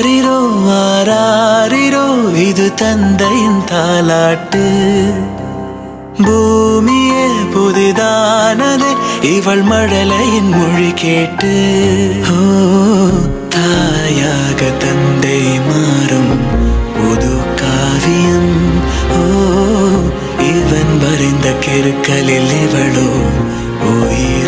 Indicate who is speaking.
Speaker 1: ஆரிரோ ஆராரிரோ இது தந்தையின் தாலாட்டு. பூமியே புதிதானதே இவள் மழலையின் மொழி கேட்டு. ஓ தாயாக தந்தை மாறும் புது காவியம். ஓ இவன் வரைந்த கிறுக்கலில் இவளோ உயிர்.